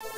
Praise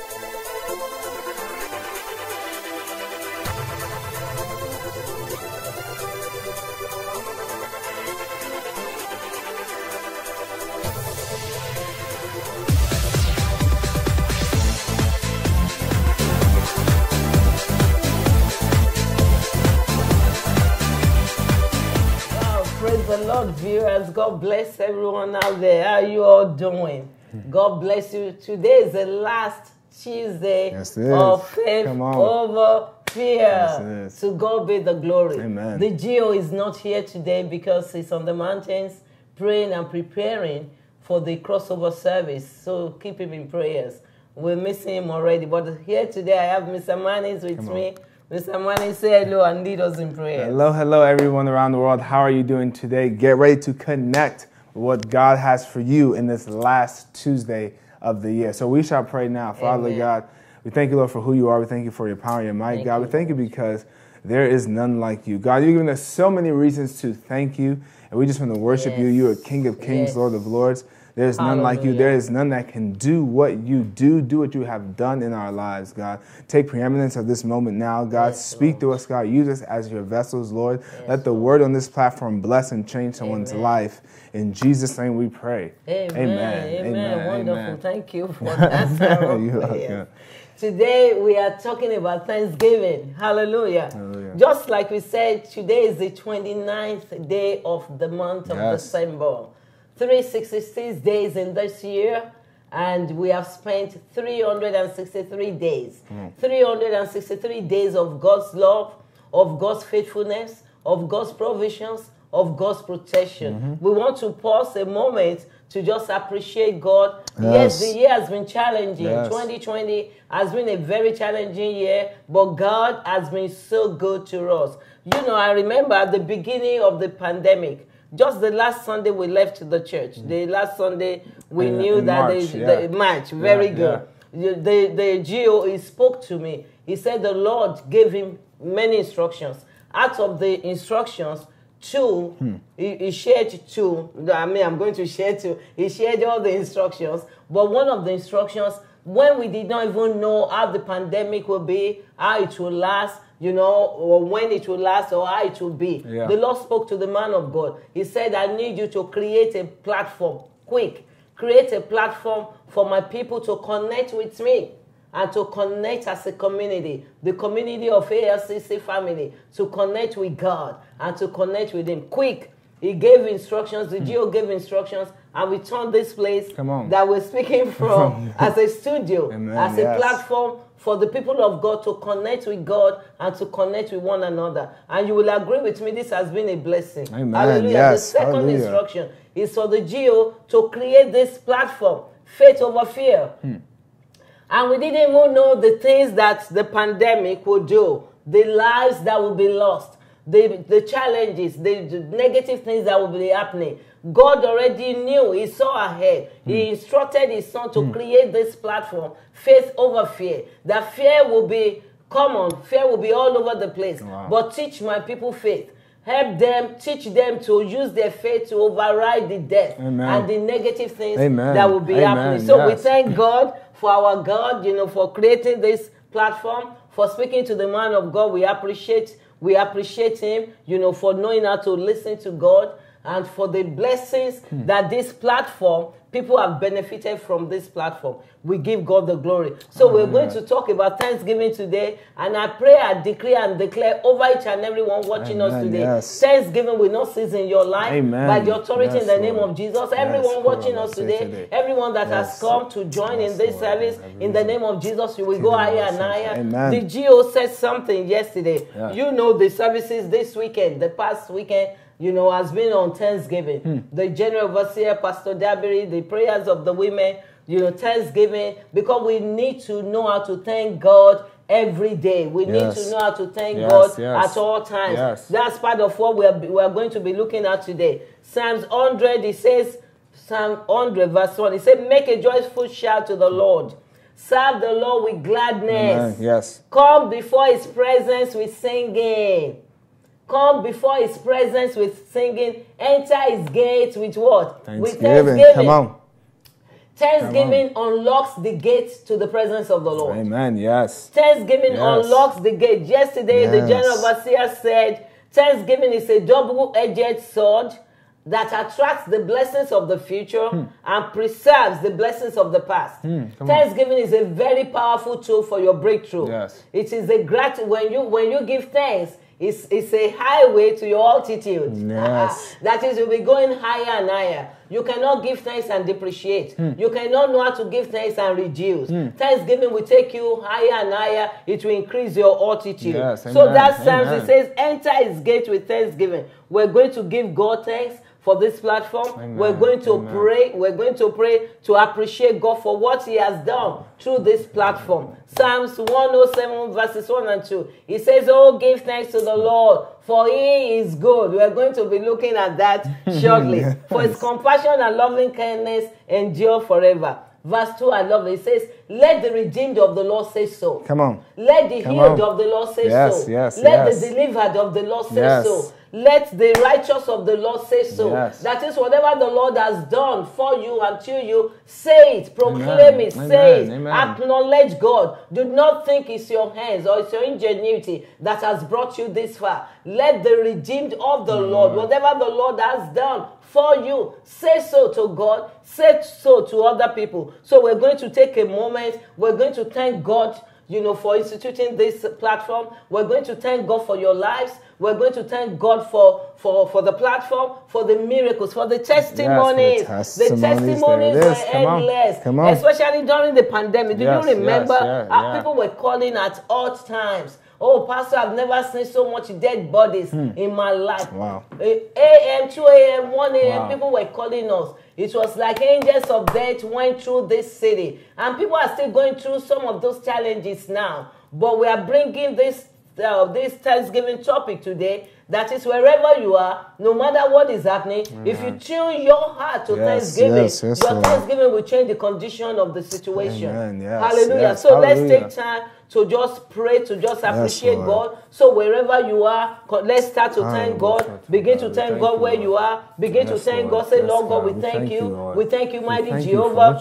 the Lord, viewers. God bless everyone out there. How are you all doing? God bless you. Today is the last Tuesday of faith over fear. Yes, to God be the glory. Amen. The Geo is not here today because he's on the mountains praying and preparing for the crossover service. So keep him in prayers. We're missing him already. But here today I have Mr. Manis with me. Mr. Mani, say hello and lead us in prayer. Hello, hello, everyone around the world. How are you doing today? Get ready to connect with what God has for you in this last Tuesday of the year. So we shall pray now. Father God, we thank you, Lord, for who you are. We thank you for your power and your might. God, we thank you because there is none like you. God, you've given us so many reasons to thank you, and we just want to worship you. You are King of kings, Lord of lords. There's none like you. There is none that can do what you do what you have done in our lives, God. Take preeminence of this moment now, God. Speak to us, God. Use us as your vessels, Lord. Let the word on this platform bless and change someone's life. In Jesus' name we pray. Amen. Wonderful. Thank you for that. Today we are talking about Thanksgiving. Hallelujah. Just like we said, today is the 29th day of the month of December. 366 days in this year, and we have spent 363 days. 363 days of God's love, of God's faithfulness, of God's provisions, of God's protection. We want to pause a moment to just appreciate God. Yes, the year has been challenging. 2020 has been a very challenging year, but God has been so good to us. You know, I remember at the beginning of the pandemic, just the last Sunday we left the church. The last Sunday we knew that March, very good. The Geo, he spoke to me. He said the Lord gave him many instructions. Out of the instructions, two, he shared two. I mean, I'm going to share two. He shared all the instructions. But one of the instructions, when we did not even know how the pandemic will be, how it will last, you know, or when it will last or how it will be. The Lord spoke to the man of God. He said, I need you to create a platform, quick. Create a platform for my people to connect with me and to connect as a community, the community of ALCC family, to connect with God and to connect with him. Quick. He gave instructions, the Geo gave instructions, and we turned this place that we're speaking from as a studio, as a platform for the people of God to connect with God and to connect with one another. And you will agree with me, this has been a blessing. Hallelujah. The second instruction is for the Geo to create this platform, faith over fear. And we didn't even know the things that the pandemic would do, the lives that will be lost, the challenges, the negative things that will be happening. God already knew. He saw ahead. He instructed his son to create this platform, faith over fear. That fear will be common. Fear will be all over the place. But teach my people faith. Help them, teach them to use their faith to override the death and the negative things that will be happening. So we thank God for our God, you know, for creating this platform, for speaking to the man of God. We appreciate him, you know, for knowing how to listen to God and for the blessings that this platform, people have benefited from this platform. We give God the glory. So we're going to talk about Thanksgiving today, and I pray, I decree and declare over each and everyone watching us today. Thanksgiving will not cease in your life by the authority in the name of Jesus. Everyone watching us today, everyone that has come to join in this service, in the name of Jesus, you will go higher and higher. The Geo said something yesterday. You know, the services this weekend, the past weekend, you know, has been on Thanksgiving. The General Overseer, Pastor Dabiri, the prayers of the women, you know, Thanksgiving, because we need to know how to thank God every day. We need to know how to thank God at all times. That's part of what we are going to be looking at today. Psalms 100, it says, Psalm 100 verse 1, it said, make a joyful shout to the Lord. Serve the Lord with gladness. Come before his presence with singing. Come before his presence with singing. Enter his gates with what? Thanksgiving. With thanksgiving. Come on. Thanksgiving unlocks the gate to the presence of the Lord. Amen. Yes. Thanksgiving unlocks the gate. Yesterday, the general overseer said, Thanksgiving is a double-edged sword that attracts the blessings of the future and preserves the blessings of the past. Thanksgiving is a very powerful tool for your breakthrough. Yes. It is a when you give thanks, it's a highway to your altitude. Yes. That is, you'll be going higher and higher. You cannot give thanks and depreciate. You cannot know how to give thanks and reduce. Thanksgiving will take you higher and higher. It will increase your altitude. Yes, so that Psalms, it says, enter his gate with thanksgiving. We're going to give God thanks for this platform. Amen. We're going to pray. We're going to pray to appreciate God for what he has done through this platform. Psalms 107 verses 1 and 2. It says, oh, give thanks to the Lord, for he is good. We're going to be looking at that shortly. Yes. For his compassion and loving kindness endure forever. Verse 2, I love it. It says, let the redeemed of the Lord say so. Come on. Let the healed of the Lord say so. Yes, let the delivered of the Lord say so. Let the righteous of the Lord say so. Yes. That is, whatever the Lord has done for you and to you, say it, proclaim it, say it, acknowledge God. Do not think it's your hands or it's your ingenuity that has brought you this far. Let the redeemed of the Lord, whatever the Lord has done for you, say so to God, say so to other people. So we're going to take a moment. We're going to thank God, for instituting this platform. We're going to thank God for your lives. We're going to thank God for the platform, for the miracles, for the testimonies. Yes, the testimonies were endless, especially during the pandemic. Do you remember how people were calling at odd times? Oh, Pastor, I've never seen so much dead bodies in my life. Wow. AM, 2 a.m., 1 a.m., people were calling us. It was like angels of death went through this city. And people are still going through some of those challenges now. But we are bringing this Thanksgiving topic today. That is, wherever you are, no matter what is happening, if you tune your heart to Thanksgiving, your Thanksgiving will change the condition of the situation. Hallelujah. So let's take time to just pray, to just appreciate God. So wherever you are, let's start to thank God. Begin to thank God where you are. Begin to thank God. Say, Lord God, we thank you. We thank you, mighty Jehovah,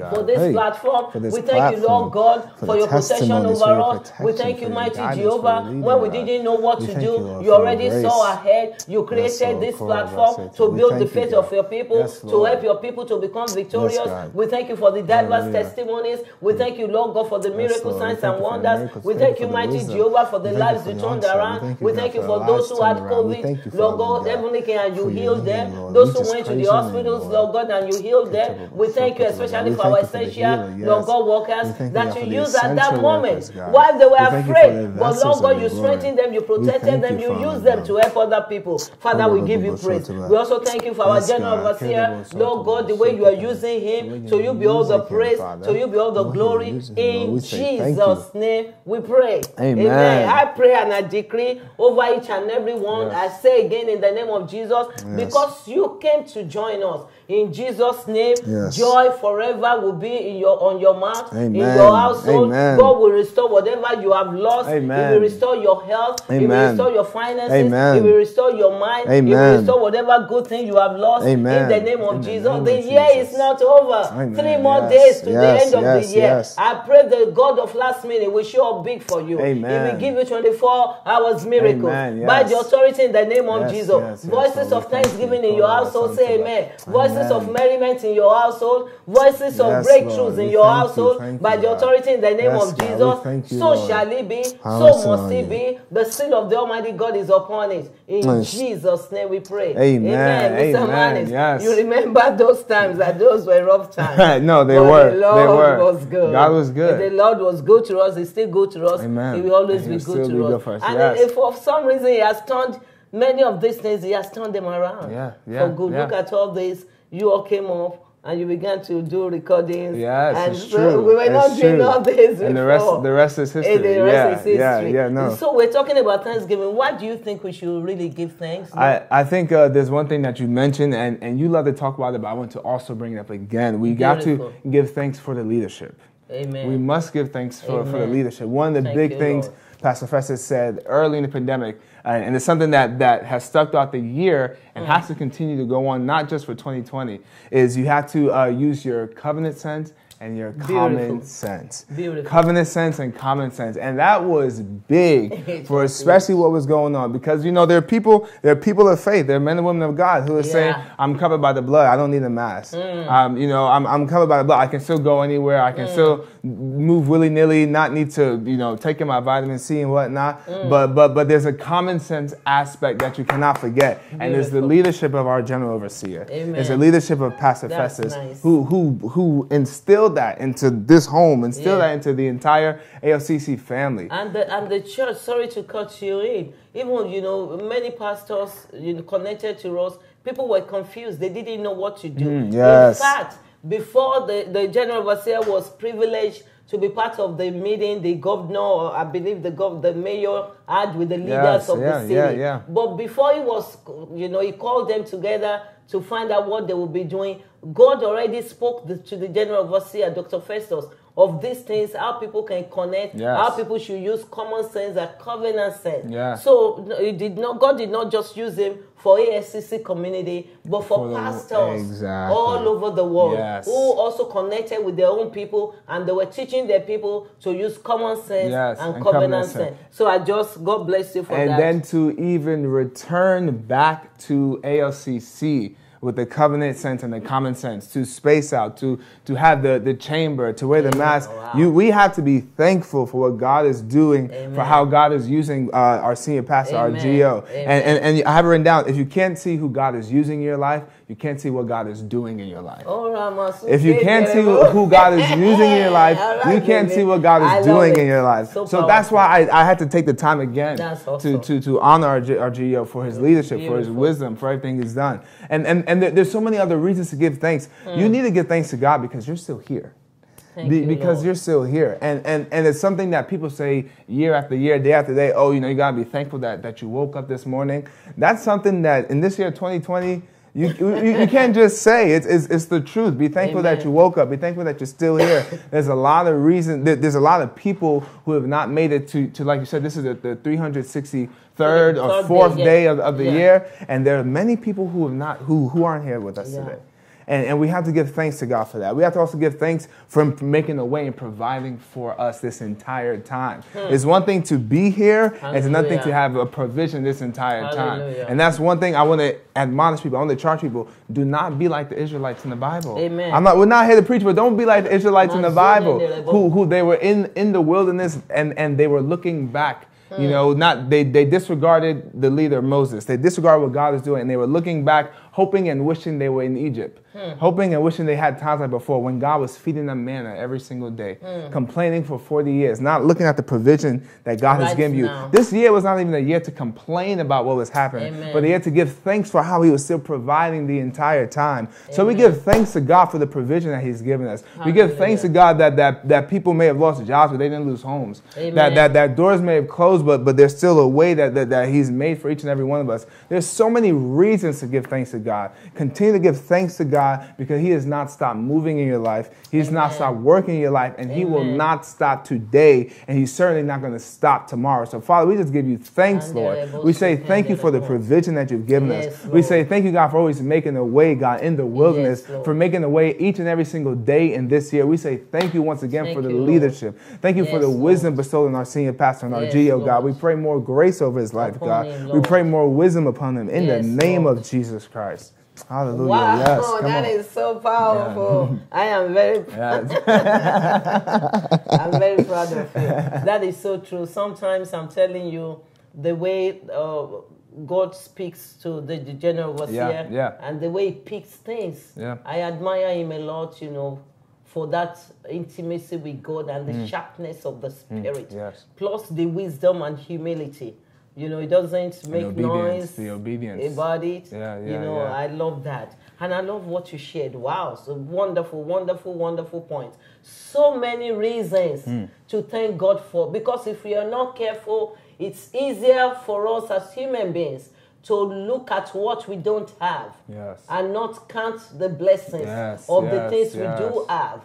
for this platform. We thank you, Lord God, for your protection over us. We thank you, mighty Jehovah. When we didn't know what to do, you already saw ahead. You created this platform to build the faith of your people, to help your people to become victorious. We thank you for the diverse testimonies. We thank you, Lord God, for the miracle signs and wonders. We thank you, mighty Jehovah, for the lives you turned around. We thank you for those who had COVID, Lord God, Heavenly King, and you healed them. Those who went to the hospitals, Lord God, and you healed them. We thank you especially for our essential, Lord God, workers that you used at that moment while they were afraid. But Lord God, you strengthened them, you protected them, you used them to help other people. Father, we give you praise. We also thank you for our general overseer, Lord God, the way you are using him. To you be all the praise, to you be all the glory. In Jesus' name we pray. Amen. I pray and I decree over each and every one. I say again in the name of Jesus, because you came to join us. In Jesus' name, joy forever will be on your mouth, in your household. God will restore whatever you have lost. He will restore your health. He will restore your finances. He will restore your mind. He will restore whatever good thing you have lost. In the name of Jesus. The year is not over. 3 more days to the end of the year. I pray the God of last minute will show up big for you. He will give you 24 hours miracles. By the authority in the name of Jesus. Voices of thanksgiving in your household, say amen. Voices of merriment in your household, voices of breakthroughs in your household, by the authority in the name of Jesus. So shall it be, so must it be. The seal of the Almighty God is upon it. In Jesus' name we pray. Amen. Mr. Manis, you remember those times, that those were rough times. No, they were. The Lord was good. God was good. The Lord was good to us. He's still good to us. Amen. He will always be good to us. And if for some reason He has turned many of these things, He has turned them around for good. Look at all this. You all came up and you began to do recordings. Yes, and it's true. We were not doing all this before. And the rest is history. The rest is history. No. So we're talking about Thanksgiving. What do you think we should really give thanks? I think there's one thing that you mentioned, and you love to talk about it, but I want to also bring it up again. We got to give thanks for the leadership. Amen. We must give thanks for the leadership. One of the big things Lord. Pastor Festus said early in the pandemic, and it's something that has stuck throughout the year and has to continue to go on, not just for 2020, is you have to use your covenant sense and your common sense. Beautiful. Covenant sense and common sense. And that was big for especially what was going on. Because, you know, there are people of faith. There are men and women of God who are saying, I'm covered by the blood. I don't need a mask. You know, I'm covered by the blood. I can still go anywhere. I can still move willy-nilly, not need to, you know, take in my vitamin C and whatnot. But there's a common sense aspect that you cannot forget. Beautiful. And it's the leadership of our general overseer. Amen. It's the leadership of Pastor Festus, nice. who instilled that into this home, instilled that into the entire ALCC family. And the church, sorry to cut you in, even, you know, many pastors, you know, connected to us, people were confused. They didn't know what to do. Yes. In fact, before the general overseer was privileged to be part of the meeting, the governor, or I believe the mayor had with the leaders of the city. But before he was, you know, he called them together to find out what they will be doing. God already spoke to the general overseer, Dr. Festus, of these things, how people can connect, how people should use common sense and covenant sense. So God did not just use him for ASCC community, but for pastors all over the world who also connected with their own people, and they were teaching their people to use common sense and covenant sense. So God bless you for that. And then to even return back to ALCC with the covenant sense and the common sense, to space out, to have the chamber, to wear the mask. We have to be thankful for what God is doing, for how God is using our senior pastor, our GO. And I have it written down, if you can't see who God is using in your life, you can't see what God is doing in your life. If you can't see who God is using in your life, you can't see what God is doing in your life. So that's why I had to take the time again to honor our GO for his leadership, for his wisdom, for everything he's done. And there's so many other reasons to give thanks. You need to give thanks to God because you're still here. Because you're still here. And it's something that people say year after year, day after day, oh, you know, you got to be thankful that you woke up this morning. That's something that in this year, 2020, you can't just say. It's the truth. Be thankful that you woke up. Be thankful that you're still here. There's a lot of reasons. There's a lot of people who have not made it to like you said, this is the 363rd or 4th day of the year. And there are many people who have not who aren't here with us today. And we have to give thanks to God for that. We have to also give thanks for making a way and providing for us this entire time. It's one thing to be here, and it's another thing to have a provision this entire time. And that's one thing I want to admonish people. I want to charge people. Do not be like the Israelites in the Bible. Amen. We're not here to preach, but don't be like the Israelites in the Bible who they were in the wilderness and they were looking back. You know, they disregarded the leader Moses. They disregarded what God was doing, and they were looking back, hoping and wishing they were in Egypt. Hoping and wishing they had times like before when God was feeding them manna every single day. Complaining for 40 years, not looking at the provision that God has given you. This year was not even a year to complain about what was happening, but a year to give thanks for how he was still providing the entire time. So we give thanks to God for the provision that he's given us. We give thanks to God that people may have lost jobs, but they didn't lose homes. That doors may have closed, but there's still a way that he's made for each and every one of us. There's so many reasons to give thanks to God. Continue to give thanks to God because he has not stopped moving in your life. He's not stopped working in your life, and he will not stop today, and he's certainly not going to stop tomorrow. So, Father, we just give you thanks, Lord. We say thank you for the provision that you've given us. We say thank you, God, for always making a way, God, in the wilderness, for making a way each and every single day in this year. We say thank you once again for the leadership. Thank you for the wisdom bestowed on our senior pastor and our GO, God. We pray more grace over his life, God. We pray more wisdom upon him in the name of Jesus Christ. Hallelujah. Wow, yes, that is so powerful. I am very proud. I'm very proud of you. That is so true. Sometimes I'm telling you, the way God speaks to the general overseer and the way he picks things. I admire him a lot, you know, for that intimacy with God and the sharpness of the spirit. Plus the wisdom and humility. You know, it doesn't make noise about it. I love that. And I love what you shared. Wow, so wonderful, wonderful, wonderful point. So many reasons to thank God for. Because if we are not careful, it's easier for us as human beings to look at what we don't have and not count the blessings of the things we do have.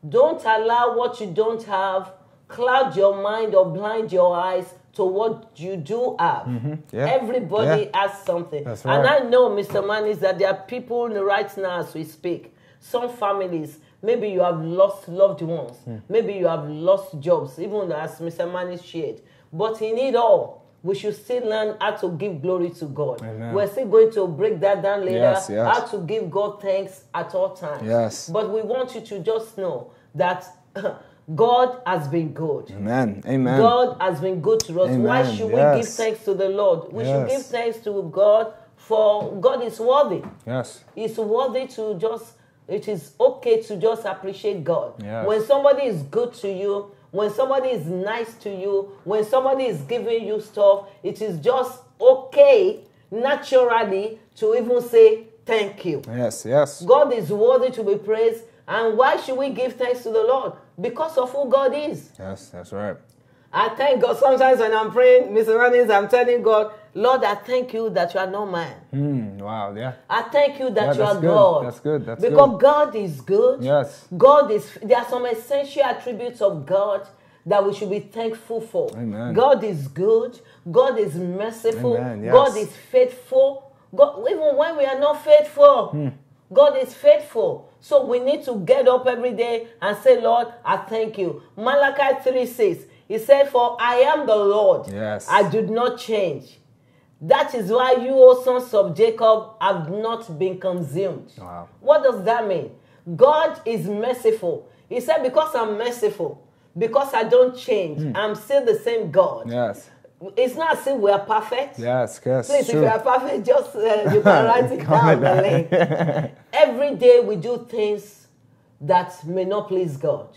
Don't allow what you don't have cloud your mind or blind your eyes to what you do have. Everybody has something. That's right. And I know, Mr. Manis, that there are people right now as we speak. Some families, maybe you have lost loved ones. Maybe you have lost jobs, even as Mr. Manis shared. But in it all, we should still learn how to give glory to God. Amen. We're still going to break that down later, Yes, yes. how to give God thanks at all times. Yes. But we want you to just know that God has been good. Amen. Amen. God has been good to us. Amen. Why should we give thanks to the Lord? We should give thanks to God, for God is worthy. Yes. It's worthy to just, it is okay to just appreciate God. Yes. When somebody is good to you, when somebody is nice to you, when somebody is giving you stuff, it is just okay, naturally, to even say thank you. Yes, yes. God is worthy to be praised. And why should we give thanks to the Lord? Because of who God is. Yes, that's right. I thank God. Sometimes when I'm praying, Mr. Rannis, I'm telling God, Lord, I thank you that you are not man. Wow, yeah. I thank you that you are good. God. That's good. That's because good. God is good. Yes. God is, there are some essential attributes of God that we should be thankful for. Amen. God is good. God is merciful. Amen, yes. God is faithful. God, even when we are not faithful, God is faithful. So we need to get up every day and say, Lord, I thank you. Malachi 3:6, he said, for I am the Lord. Yes. I do not change. That is why you, O sons of Jacob, have not been consumed. Wow. What does that mean? God is merciful. He said, because I'm merciful, because I don't change, I'm still the same God. Yes. It's not as if we are perfect. Yes, yes. Please, true. if you are perfect, just you can write it down the link. Every day we do things that may not please God.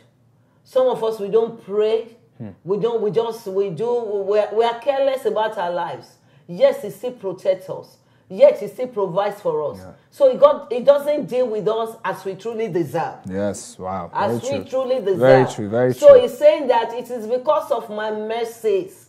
Some of us, we don't pray. We are careless about our lives. Yes, He still protects us. Yet He still provides for us. Yeah. So He doesn't deal with us as we truly deserve. Yes, wow. As we truly deserve. Very true, very true. So He's saying that it is because of my mercies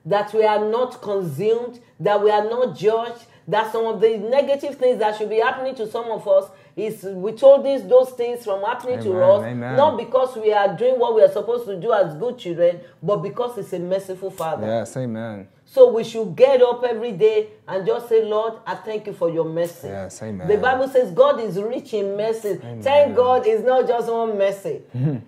that we are not consumed, that we are not judged, that some of the negative things that should be happening to some of us is withholding those things from happening to us, not because we are doing what we are supposed to do as good children, but because He's a merciful Father. Yes, amen. So we should get up every day and just say, Lord, I thank you for your mercy. Yes, amen. The Bible says God is rich in mercy. Thank God it's not just one mercy.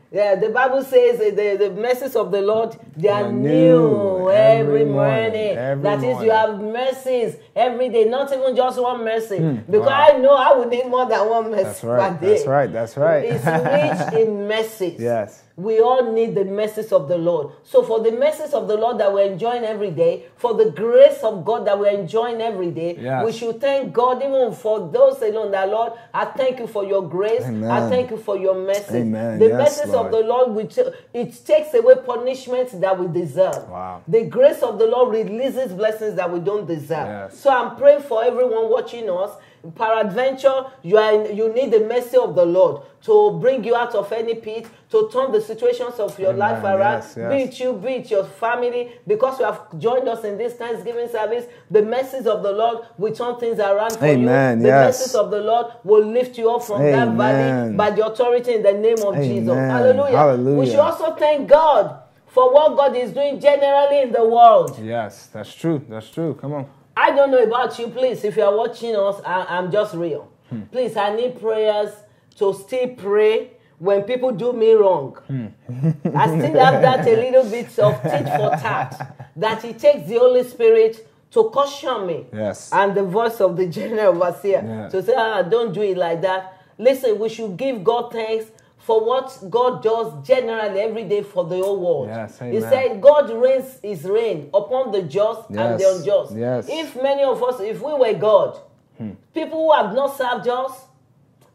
Yeah, the Bible says the mercies of the Lord, they are new every morning. That is, you have mercies every day, not even just one mercy. Because I know I would need more than one mercy per day. That's right, that's right. It's rich in mercies. Yes. We all need the mercies of the Lord. So for the mercies of the Lord that we're enjoying every day, for the grace of God that we're enjoying every day, we should thank God even for those alone that, Lord, I thank you for your grace. Amen. I thank you for your mercy. Amen. The mercies of the Lord, it takes away punishment that we deserve. Wow. The grace of the Lord releases blessings that we don't deserve. Yes. So I'm praying for everyone watching us. Peradventure, you need the mercy of the Lord to bring you out of any pit, to turn the situations of your life around. Yes, yes. Be it you, be it your family. Because you have joined us in this Thanksgiving service, the mercies of the Lord will turn things around for you. The mercies of the Lord will lift you up from that valley by the authority in the name of Jesus. Hallelujah. Hallelujah. We should also thank God for what God is doing generally in the world. Yes, that's true. That's true. Come on. I don't know about you, please. If you are watching us, I'm just real. Please, I need prayers to still pray when people do me wrong. I still have that a little bit of tit for tat. That it takes the Holy Spirit to caution me. Yes. And the voice of the general overseer to say, don't do it like that. Listen, we should give God thanks for what God does generally every day for the whole world. Yes, he said God rains His rain upon the just and the unjust. Yes. If many of us, if we were God, people who have not served us,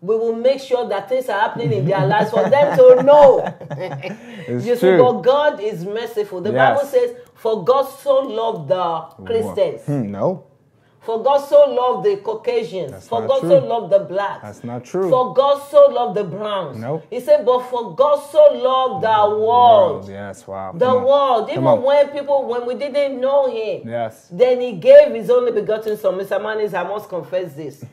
we will make sure that things are happening in their lives for them to know. You see, but God is merciful. The Bible says, for God so loved the Christians. No. For God so loved the Caucasians. That's for God so loved the blacks. That's not true. For God so loved the browns. No. He said, but for God so loved the world. Yes, wow. The world. Even when we didn't know Him. Yes. Then He gave His only begotten Son. Mr. Manis, I must confess this.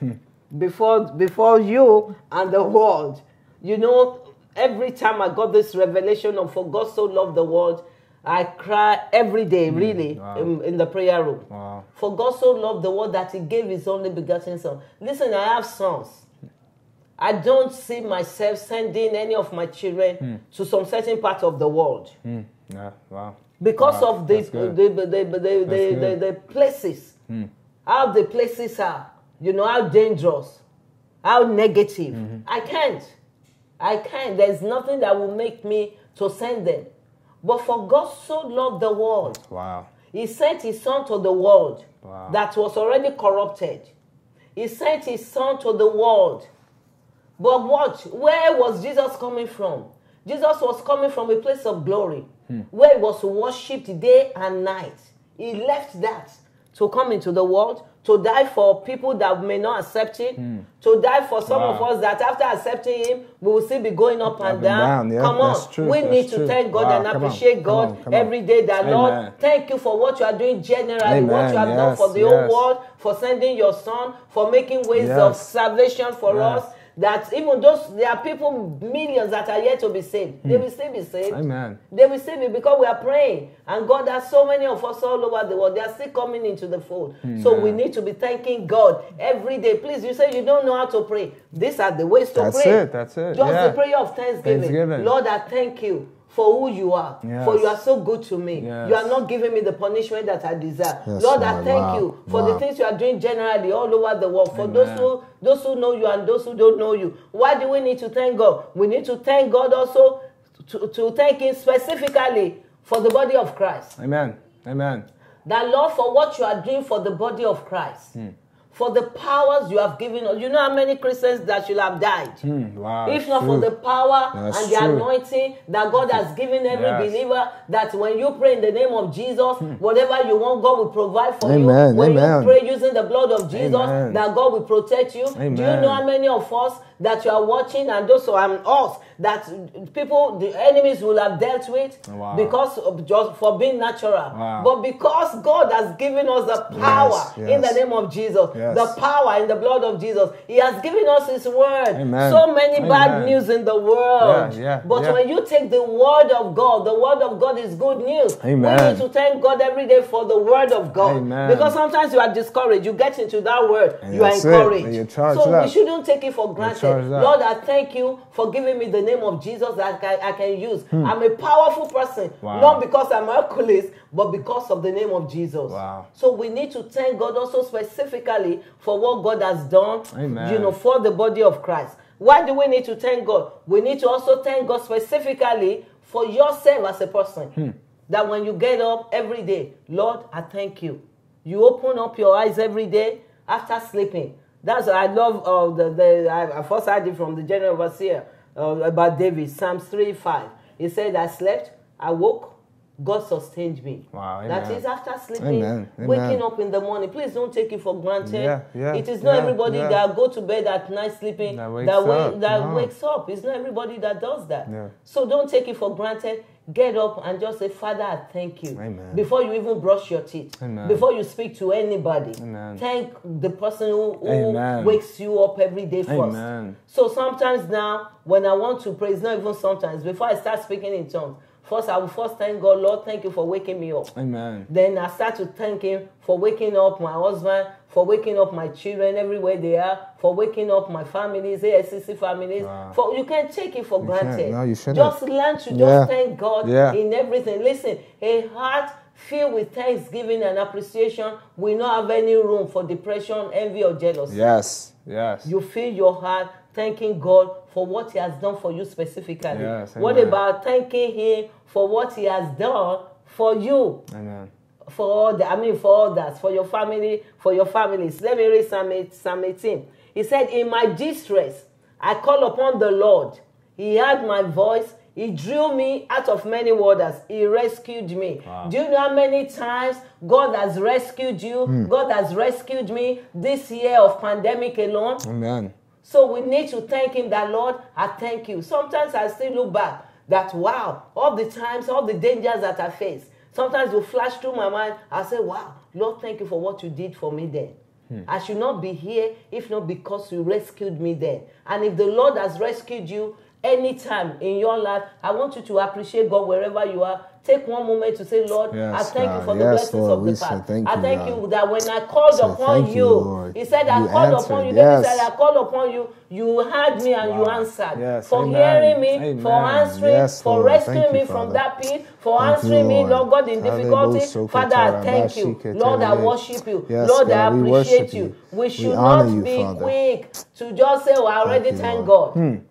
before you and the world. You know, every time I got this revelation of for God so loved the world, I cry every day, really, in the prayer room. Wow. For God so loved the world that he gave his only begotten son. Listen, I have sons. I don't see myself sending any of my children to some certain part of the world. Yeah, wow. Because of the places. How the places are. You know, how dangerous. How negative. I can't. There's nothing that will make me to send them. But for God so loved the world. Wow. He sent his son to the world. Wow. That was already corrupted. He sent his son to the world. But watch, where was Jesus coming from? Jesus was coming from a place of glory. Where he was worshipped day and night. He left that to come into the world, to die for people that may not accept him, to die for some of us that after accepting him, we will still be going up and down. Yeah, come on, we need to thank God and appreciate God every day. That Lord, thank you for what you are doing generally, what you have done for the whole world, for sending your son, for making ways of salvation for us. That even those, there are people, millions that are yet to be saved. They will still be saved. Amen. They will still be, because we are praying. And God has so many of us all over the world. They are still coming into the fold. So we need to be thanking God every day. Please, you say you don't know how to pray. These are the ways to pray. That's it. Just the prayer of thanksgiving. Lord, I thank you for who you are. For you are so good to me. You are not giving me the punishment that I deserve. Lord, I thank you for the things you are doing generally all over the world. For those who know you and those who don't know you. Why do we need to thank God? We need to thank God also to thank him specifically for the body of Christ. Amen. Amen. That Lord, for what you are doing for the body of Christ. For the powers you have given us. You know how many Christians that should have died? Wow, if not for the power and the anointing that God has given every believer, that when you pray in the name of Jesus, whatever you want, God will provide for you. When you pray using the blood of Jesus, that God will protect you. Do you know how many of us that you are watching, and those who are us, that people, the enemies will have dealt with because of just for being natural. But because God has given us the power in the name of Jesus, the power in the blood of Jesus, he has given us his word. So many bad news in the world. But when you take the word of God is good news. We need to thank God every day for the word of God. Because sometimes you are discouraged, you get into that word, you are encouraged. So we shouldn't take it for granted. Lord, I thank you for giving me the name of Jesus that I can use. I'm a powerful person, not because I'm Hercules, but because of the name of Jesus. So we need to thank God also specifically for what God has done, you know, for the body of Christ. Why do we need to thank God? We need to also thank God specifically for yourself as a person. That when you get up every day, Lord, I thank you. You open up your eyes every day after sleeping. That's what I love. I first heard it from the general overseer about David, Psalms 3:5. He said, I slept, I woke, God sustained me. That is after sleeping, waking up in the morning. Please don't take it for granted. It is not everybody that go to bed at night sleeping that wakes up. It's not everybody that does that. So don't take it for granted. Get up and just say, Father, I thank you. Before you even brush your teeth. Before you speak to anybody. Thank the person who wakes you up every day first. So sometimes now, when I want to pray, it's not even sometimes. Before I start speaking in tongues, I will first thank God, Lord, thank you for waking me up. Then I start to thank him for waking up my husband, for waking up my children everywhere they are, for waking up my families, ASCC families. For you can't take it for granted. No, you shouldn't. Just learn to just thank God in everything. Listen, a heart filled with thanksgiving and appreciation will not have any room for depression, envy, or jealousy. You fill your heart thanking God for what he has done for you specifically. What about thanking him for what he has done for you? For others, for your family, for your families. Let me read Psalm 18. He said, in my distress, I call upon the Lord. He heard my voice. He drew me out of many waters. He rescued me. Do you know how many times God has rescued you? God has rescued me this year of pandemic alone. So we need to thank him that, Lord, I thank you. Sometimes I still look back that, wow, all the times, all the dangers that I faced. Sometimes will flash through my mind. I say, wow, Lord, thank you for what you did for me then. I should not be here if not because you rescued me then. And if the Lord has rescued you, anytime in your life, I want you to appreciate God wherever you are. Take one moment to say, Lord, I thank you for the blessings of the past. I thank you that when I called upon you, He said, I called upon you. David said, I called upon you. You heard me and you answered. For hearing me, for answering, for rescuing me from that pit, for answering me, Lord God, in difficulty. Father, I thank you. Lord, I worship you. Lord, I appreciate you. We should not be quick to just say, I already thank God.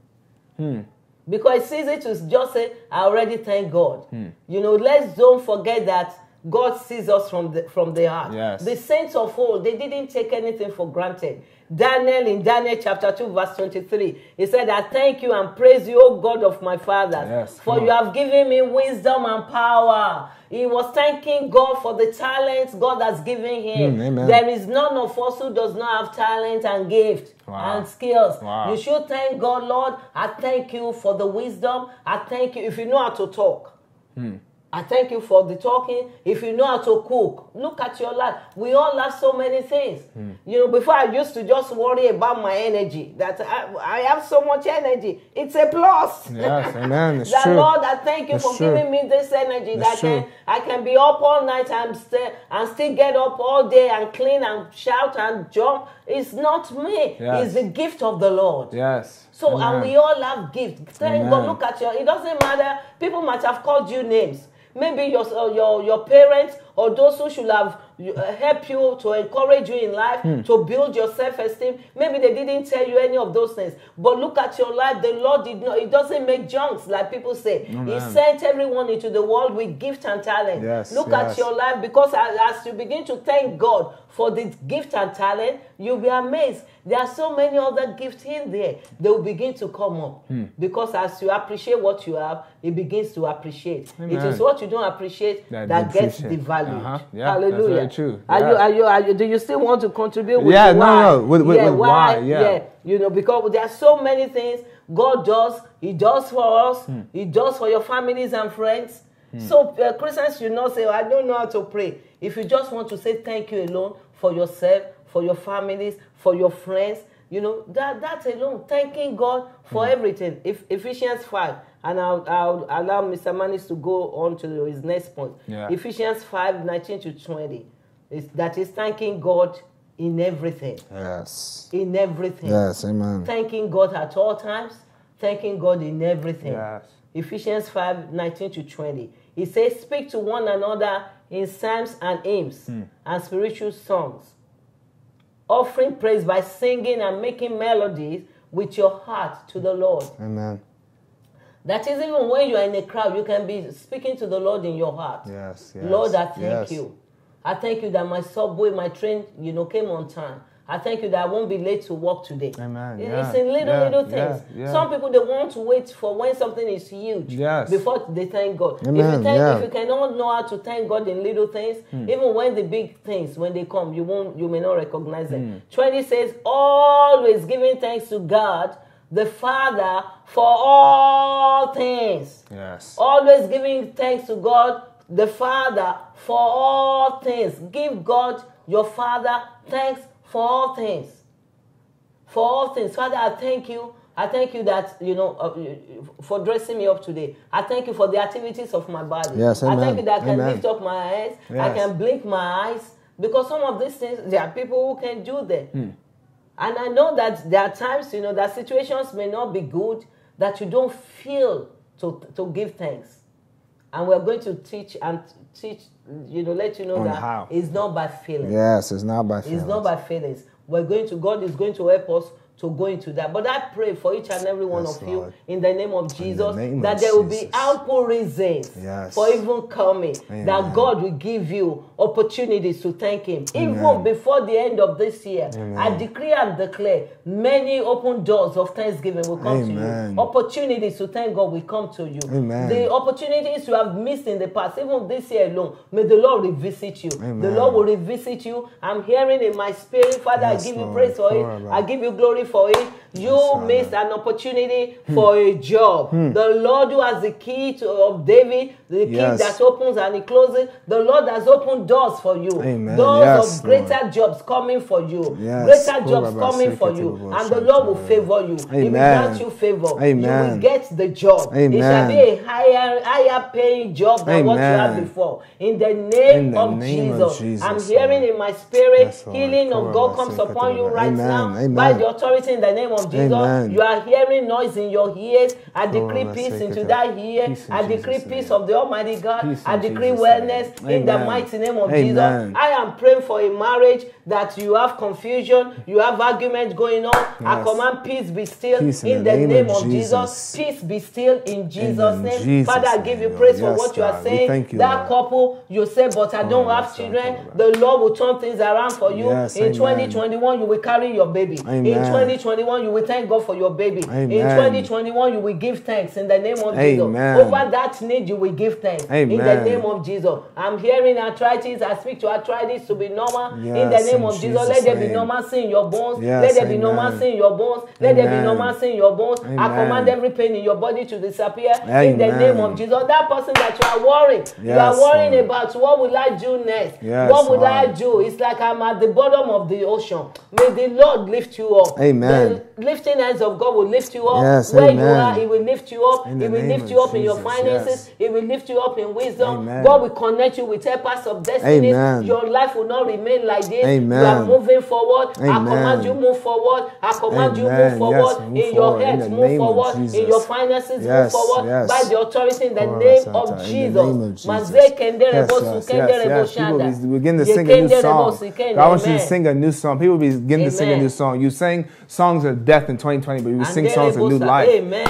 Because it's easy to just say, I already thank God. You know, let's don't forget that God sees us from the heart. Yes. The saints of old, they didn't take anything for granted. Daniel, in Daniel chapter 2, verse 23, he said, I thank you and praise you, O God of my fathers, for you have given me wisdom and power. He was thanking God for the talents God has given him. There is none of us who does not have talent and gift and skills. You should thank God, Lord. I thank you for the wisdom. I thank you if you know how to talk. I thank you for the talking. If you know how to cook, look at your life. We all have so many things. You know, before I used to just worry about my energy, that I have so much energy. It's a plus. Yes, amen. It's that true. Lord, I thank you for giving me this energy. I can be up all night and still get up all day and clean and shout and jump. It's not me. It's the gift of the Lord. Yes. So, and we all have gifts. Thank God. Look at it doesn't matter. People might have called you names. Maybe your parents or those who should have helped you to encourage you in life, to build your self-esteem. Maybe they didn't tell you any of those things. But look at your life. The Lord did not. He doesn't make junks like people say. He sent everyone into the world with gift and talent. Look at your life, because as you begin to thank God for the gift and talent, you'll be amazed. There are so many other gifts in there. They will begin to come up. Because as you appreciate what you have, it begins to appreciate. It is what you don't appreciate that gets devalued. Hallelujah. That's very true. Are you? Do you still want to contribute with why? No. With why? Yeah. You know, because there are so many things God does. He does for us. He does for your families and friends. So Christians should not say, I don't know how to pray. If you just want to say thank you alone for yourself, for your families, for your friends, you know, that's alone. Thanking God for everything. Ephesians 5, and I'll allow Mr. Manis to go on to his next point. Ephesians 5, 19 to 20. That is thanking God in everything. Yes. In everything. Yes, amen. Thanking God at all times. Thanking God in everything. Yes. Ephesians 5, 19 to 20. It says, speak to one another in psalms and hymns and spiritual songs, offering praise by singing and making melodies with your heart to the Lord. Amen. That is, even when you are in a crowd, you can be speaking to the Lord in your heart. Yes. Lord, I thank you. I thank you that my subway, my train, came on time. I thank you that I won't be late to work today. Amen. It's in little things. Some people, they want to wait for when something is huge before they thank God. Amen. If you cannot know how to thank God in little things, even when the big things, when they come, you may not recognize them. 20 says, always giving thanks to God, the Father, for all things. Yes. Always giving thanks to God, the Father, for all things. Give God, your Father, thanks for all things. For all things. Father, I thank you. I thank you that, for dressing me up today. I thank you for the activities of my body. Yes, amen. I thank you that I can lift up my hands. I can blink my eyes. Because some of these things, there are people who can do them. And I know that there are times, that situations may not be good, that you don't feel to give thanks. And we're going to teach, let you know on that how. It's not by feelings. Yes, it's not by feelings. It's not by feelings. God is going to help us to go into that. But I pray for each and every one of you in the name of Jesus that there will be ample reasons for even coming. Amen. That God will give you opportunities to thank Him. Amen. Even before the end of this year, amen, I decree and declare many open doors of thanksgiving will come to you. Opportunities to thank God will come to you. Amen. The opportunities you have missed in the past, even this year alone, may the Lord revisit you. Amen. The Lord will revisit you. I'm hearing in my spirit, Father, I give you praise for it. I give you glory for it. You missed an opportunity for a job. The Lord who has the key of David, the key that opens and it closes, the Lord has opened doors for you. Amen. Doors of greater jobs coming for you. Greater jobs coming for you. And the Lord will favor you. He will grant you favor. You will get the job. It shall be a higher paying job than what you had before. In the name of Jesus. I'm hearing in my spirit, healing of God comes upon you right now. By the authority in the name of Jesus. You are hearing noise in your ears. I decree peace into that ear. I decree peace of the Almighty God. I decree wellness in the mighty name of Jesus. I am praying for a marriage that you have confusion, you have argument going on. I command peace be still in the name of Jesus. Peace be still in Jesus' name. Father, I give you praise for what you are saying. That couple, you say, but I don't have children. The Lord will turn things around for you. In 2021, you will carry your baby. In 2021, you will thank God for your baby. In 2021, you will give thanks in the name of Jesus. Over that need, you will give thanks in the name of Jesus. I'm hearing arthritis. I speak to arthritis to be normal in the name of Jesus. Let there be normalcy in your bones. Let there be normalcy in your bones. Let there be normalcy in your bones. I command every pain in your body to disappear in the name of Jesus. That person that you are worrying, you are worrying about, what will I do next? What will I do? It's like I'm at the bottom of the ocean. May the Lord lift you up. Amen. The lifting hands of God will lift you up. Where you are, He will lift you up. He will lift you up in your finances. He will lift you up in wisdom. God will connect you with helpers of destiny. Your life will not remain like this. You are moving forward. I command you move forward. I command you move forward. In your head, move forward. In your finances, move forward. By the authority in the name of Jesus. People begin to sing a new song. God wants you to sing a new song. People begin to sing a new song. You sang songs of death in 2020, but you sing songs of new life.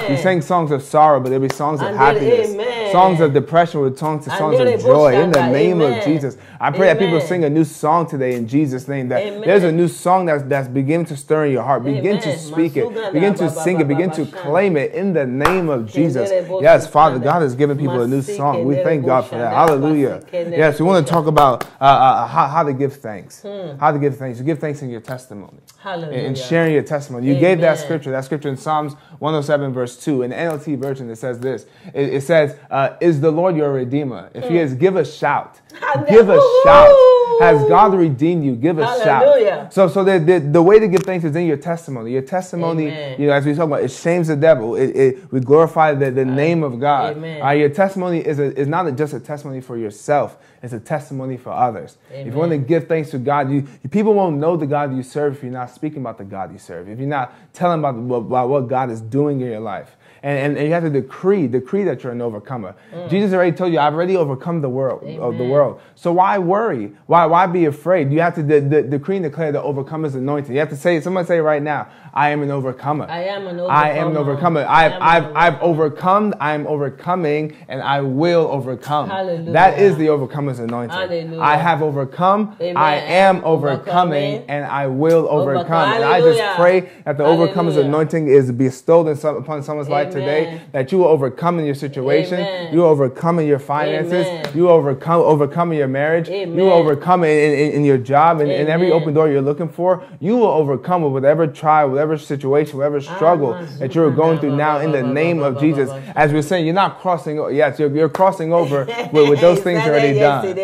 You sang songs of sorrow, but there will be songs of happiness. Songs of depression will turn to songs of joy. In the name of Jesus. I pray that people sing a new song today in Jesus' name. That there's a new song that's beginning to stir in your heart. Begin to speak it. Begin to sing it. Begin to claim it in the name of Jesus. Yes, Father, God has given people a new song. We thank God for that. Hallelujah. Yes, we want to talk about how to give thanks. How to give thanks. You give thanks in your testimony. Hallelujah. And sharing your testimony. You gave that scripture in Psalms 107 verse 2. In the NLT version, it says this. It says, is the Lord your Redeemer? If He is, give a shout. Give a shout. Has God redeemed you? Give a shout. So the way to give thanks is in your testimony. Your testimony, as we talk about, it shames the devil. We glorify the name of God. Your testimony is not just a testimony for yourself. It's a testimony for others. If you want to give thanks to God, people won't know the God you serve if you're not speaking about the God you serve. If you're not telling about what God is doing in your life. And you have to decree that you're an overcomer. Jesus already told you, I've already overcome the world. So why worry? Why be afraid? You have to decree and declare the overcomer's anointing. You have to say, someone say right now, I am an overcomer. I am an overcomer. I am an overcomer. I've overcome, I am overcoming, and I will overcome. Hallelujah. That is the overcomer's anointing. Hallelujah. I have overcome, I am overcoming, and I will overcome. And I just pray that the overcomer's anointing is bestowed upon someone's life today, that you will overcome in your situation, you will overcome in your finances, you will overcome in your marriage, you will overcome in your job, and in every open door you're looking for, you will overcome with whatever trial, whatever situation, whatever struggle that you're going through now in the name of Jesus. As we're saying, you're not crossing over. Yes, you're crossing over with those things already done.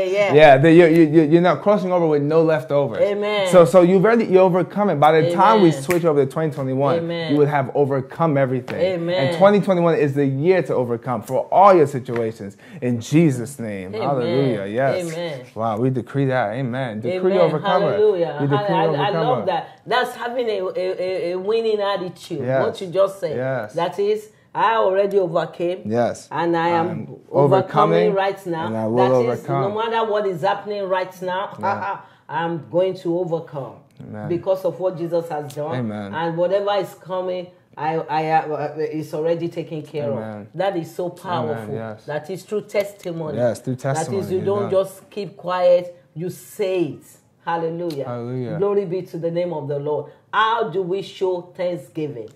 You're not crossing over with no leftovers. Amen. So you're overcoming. By the time we switch over to 2021, you would have overcome everything. Amen. And 2021 is the year to overcome for all your situations. In Jesus' name. Amen. Hallelujah. Yes. Amen. Wow, we decree that. Amen. Decree overcomer. Hallelujah. We decree overcomer. I love that. That's having a winning attitude. Yes. What you just said. Yes. That is, I already overcame. Yes. And I am overcoming right now. And I will overcome. No matter what is happening right now, I'm going to overcome. Amen. Because of what Jesus has done. Amen. And whatever is coming, it's already taken care of. That is so powerful. Yes. That is through testimony. Yes, through testimony. That is, you don't just keep quiet, you say it. Hallelujah. Hallelujah. Glory be to the name of the Lord. How do we show thanksgiving?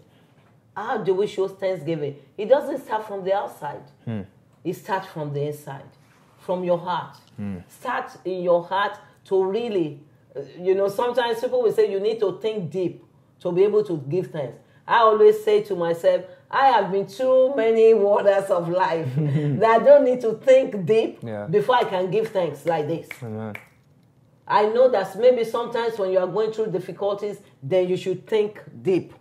How do we show thanksgiving? It doesn't start from the outside. It starts from the inside, from your heart. Start in your heart to really, sometimes people will say you need to think deep to be able to give thanks. I always say to myself, I have been through many waters of life that I don't need to think deep before I can give thanks like this. Amen. I know that maybe sometimes when you are going through difficulties, then you should think deep.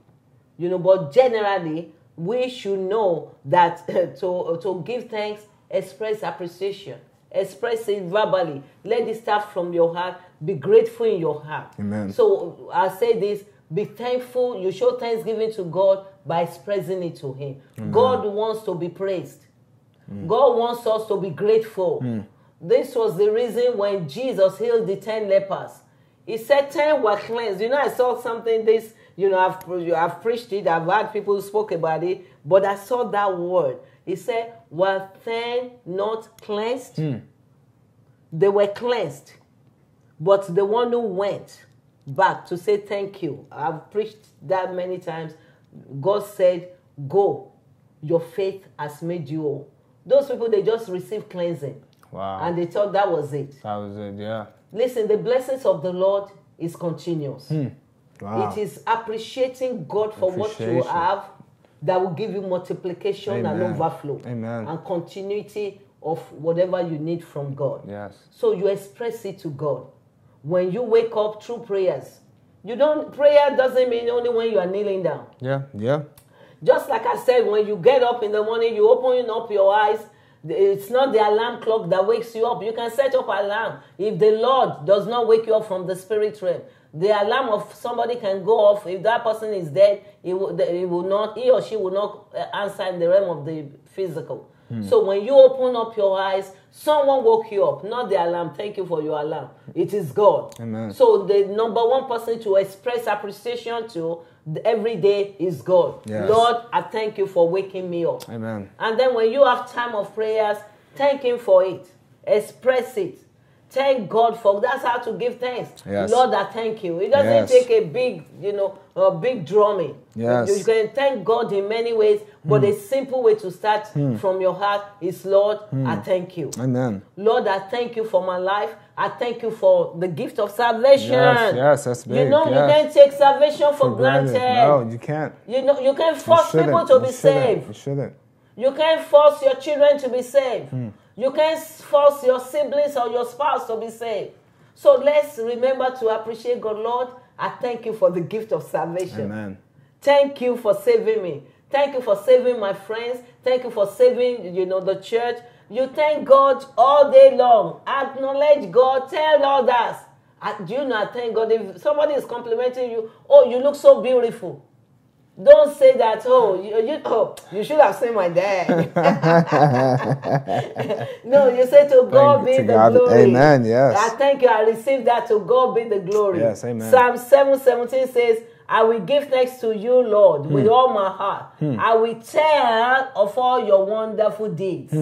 But generally, we should know that to give thanks, express appreciation. Express it verbally. Let it start from your heart. Be grateful in your heart. Amen. So I say this, be thankful. You show thanksgiving to God by expressing it to Him. Amen. God wants to be praised. God wants us to be grateful. This was the reason when Jesus healed the 10 lepers. He said 10 were cleansed. I saw something this, I've preached it. I've had people who spoke about it. But I saw that word. He said, were 10 not cleansed? They were cleansed. But the one who went back to say thank you, I've preached that many times. God said, go, your faith has made you whole. Those people, they just received cleansing. Wow. And they thought that was it. That was it, yeah. Listen, the blessings of the Lord is continuous. Wow. It is appreciating God for what you have that will give you multiplication and overflow. Amen. And continuity of whatever you need from God. Yes. So you express it to God. When you wake up through prayers, prayer doesn't mean only when you are kneeling down. Yeah, yeah. Just like I said, when you get up in the morning, you open up your eyes. It's not the alarm clock that wakes you up. You can set up an alarm. If the Lord does not wake you up from the spirit realm, the alarm of somebody can go off. If that person is dead, he or she will not answer in the realm of the physical. So when you open up your eyes, someone woke you up, not the alarm. Thank you for your alarm. It is God. Amen. So the number one person to express appreciation to every day is God. Yes. Lord, I thank you for waking me up. Amen. And then when you have time of prayers, thank Him for it. Express it. Thank God for that's how to give thanks. Yes. Lord, I thank you. It doesn't take a big, a big drumming. Yes. You can thank God in many ways, but a simple way to start from your heart is, Lord, I thank you. Amen. Lord, I thank you for my life. I thank you for the gift of salvation. Yes, that's big. You can't take salvation for granted. No, you can't. You can't force people to be saved. You shouldn't. You can't force your children to be saved. You can't force your siblings or your spouse to be saved. So let's remember to appreciate God. Lord, I thank you for the gift of salvation. Amen. Thank you for saving me. Thank you for saving my friends. Thank you for saving, the church. You thank God all day long. Acknowledge God. Tell others. Do you know, I thank God. If somebody is complimenting you, oh, you look so beautiful. Don't say that, you should have seen my dad. No, you say to God be the glory. Amen, yes. I thank you, I received that, to God be the glory. Yes, amen. Psalm 7:17 says, I will give thanks to you, Lord, with all my heart. I will tell of all your wonderful deeds.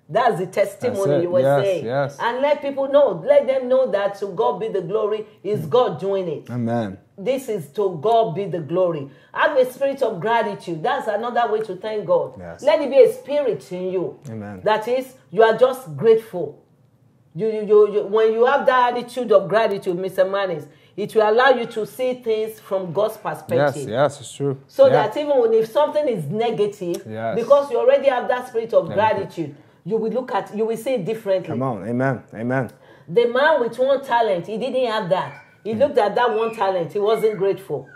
That's the testimony you were saying. Yes. And let people know, let them know that to God be the glory, is God doing it. Amen. This is to God be the glory. Have a spirit of gratitude. That's another way to thank God. Yes. Let it be a spirit in you. Amen. That is, you are just grateful. When you have that attitude of gratitude, Mr. Manis, it will allow you to see things from God's perspective. Yes, it's true. So that even if something is negative, because you already have that spirit of gratitude, you will see it differently. Come on, amen, amen. The man with one talent, he didn't have that. He looked at that one talent. He wasn't grateful.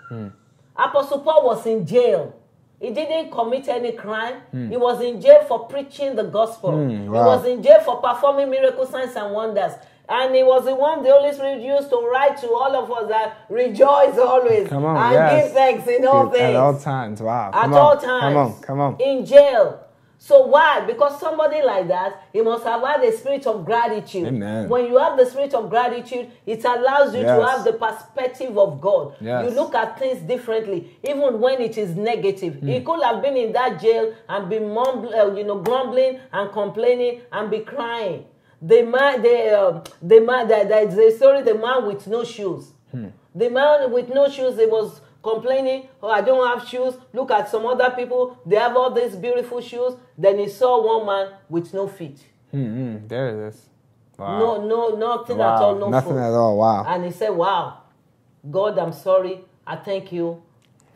Apostle Paul was in jail. He didn't commit any crime. He was in jail for preaching the gospel. Wow. He was in jail for performing miracle signs and wonders. And he was the one the Holy Spirit used to write to all of us that rejoice always. Come on, and give thanks in all things. At all times. Wow. At all times. Come on. In jail. So why? Because somebody like that, he must have had a spirit of gratitude. Amen. When you have the spirit of gratitude, it allows you to have the perspective of God. Yes. You look at things differently, even when it is negative. He could have been in that jail and be grumbling and complaining and be crying. There is a story, the man with no shoes. The man with no shoes, he was complaining, oh, I don't have shoes. Look at some other people. They have all these beautiful shoes. Then he saw one man with no feet. There it is. Wow. No, nothing at all. No nothing foot. at all. Wow. And he said, wow, God, I'm sorry. I thank you.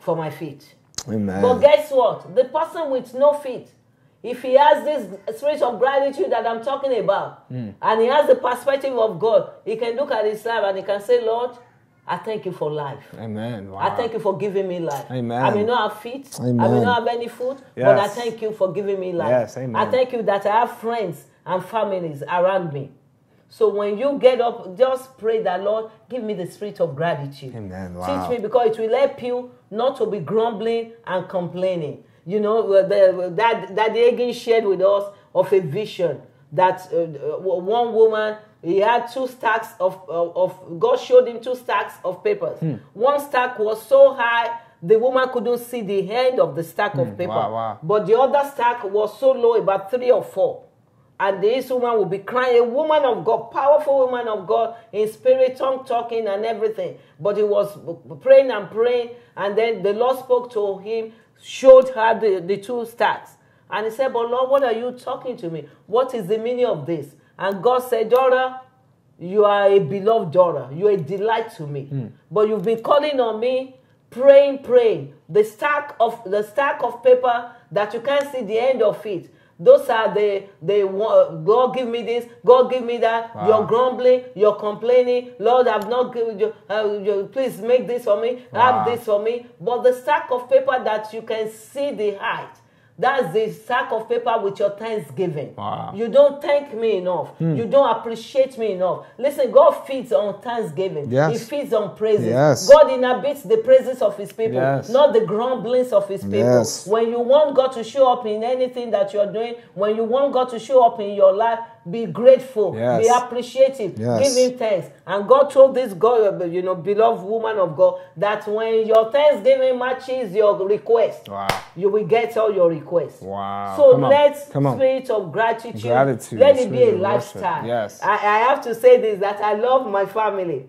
for my feet. Amen. But guess what? The person with no feet, if he has this spirit of gratitude that I'm talking about, and he has the perspective of God, he can look at his life and he can say, Lord, I thank you for life. Amen. Wow. I thank you for giving me life. Amen. I may not have feet. Amen. I may not have any food, but I thank you for giving me life. Yes. Amen. I thank you that I have friends and families around me. So when you get up, just pray that, Lord, give me the spirit of gratitude. Amen. Wow. Teach me, because it will help you not to be grumbling and complaining. You know, that Hagin shared with us of a vision that one woman, he had 2 stacks of God showed him 2 stacks of papers. One stack was so high, the woman couldn't see the end of the stack of paper. Wow. But the other stack was so low, about 3 or 4. And this woman would be crying, a woman of God, powerful woman of God, in spirit, tongue talking and everything. But he was praying and praying, and then the Lord spoke to him, showed her the 2 stacks. And he said, but Lord, what are you talking to me? What is the meaning of this? And God said, daughter, you are a beloved daughter. You are a delight to me. But you've been calling on me, praying. The stack of paper that you can't see the end of it. Those are God give me this, God give me that. Wow. You're grumbling, you're complaining. Lord, I've not given you. Please make this for me. Wow. Have this for me. But the stack of paper that you can see the height, that's the stack of paper with your thanksgiving. Wow. You don't thank me enough. You don't appreciate me enough. Listen, God feeds on thanksgiving. Yes. He feeds on praises. Yes. God inhabits the praises of his people, yes. not the grumblings of his people. Yes. When you want God to show up in anything that you're doing, when you want God to show up in your life, be grateful, yes. be appreciative, yes. give him thanks. And God told this girl, beloved woman of God, that when your thanksgiving matches your request, wow. you will get all your requests. Wow. So let spirit of gratitude, let it be a lifestyle. Yes. I have to say this, that I love my family.